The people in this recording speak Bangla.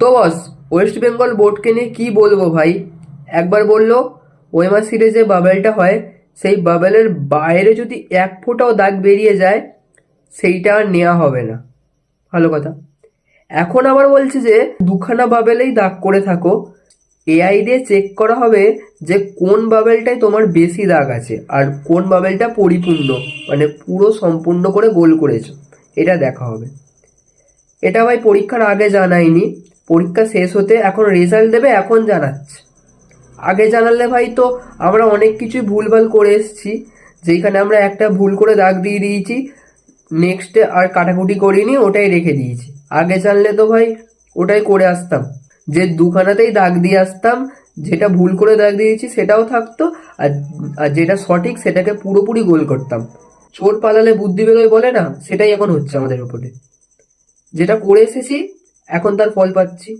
তো বস, ওয়েস্ট বেঙ্গল বোর্ডকে নিয়ে কি বলবো ভাই। একবার বললো ওএমআর সিরিজে বাবেলটা হয়, সেই বাবেলের বাইরে যদি এক ফোঁটাও দাগ বেরিয়ে যায় সেইটা আর নেওয়া হবে না। ভালো কথা। এখন আবার বলছে যে দুখানা বাবেলেই দাগ করে থাকো, এআই দিয়ে চেক করা হবে যে কোন বাবেলটায় তোমার বেশি দাগ আছে আর কোন বাবেলটা পরিপূর্ণ, মানে পুরো সম্পূর্ণ করে গোল করেছো, এটা দেখা হবে। এটা ভাই পরীক্ষার আগে জানায়নি, পরীক্ষা শেষ হতে এখন রেজাল্ট দেবে এখন জানাচ্ছে। আগে জানালে ভাই তো আমরা অনেক কিছুই ভুলভাল করে এসেছি, যেখানে আমরা একটা ভুল করে দাগ দিয়ে দিয়েছি, নেক্সটে আর কাটাকুটি করিনি, ওটাই রেখে দিয়েছি। আগে জানলে তো ভাই ওটাই করে আসতাম, যে দুখানাতেই দাগ দিয়ে আসতাম, যেটা ভুল করে দাগ দিয়েছি সেটাও থাকতো, আর আর যেটা সঠিক সেটাকে পুরোপুরি গোল করতাম। চোর পালালে বুদ্ধি বেরোয় বলে না, সেটাই এখন হচ্ছে আমাদের উপরে। যেটা করে এসেছি এখন তার ফল পাচ্ছি।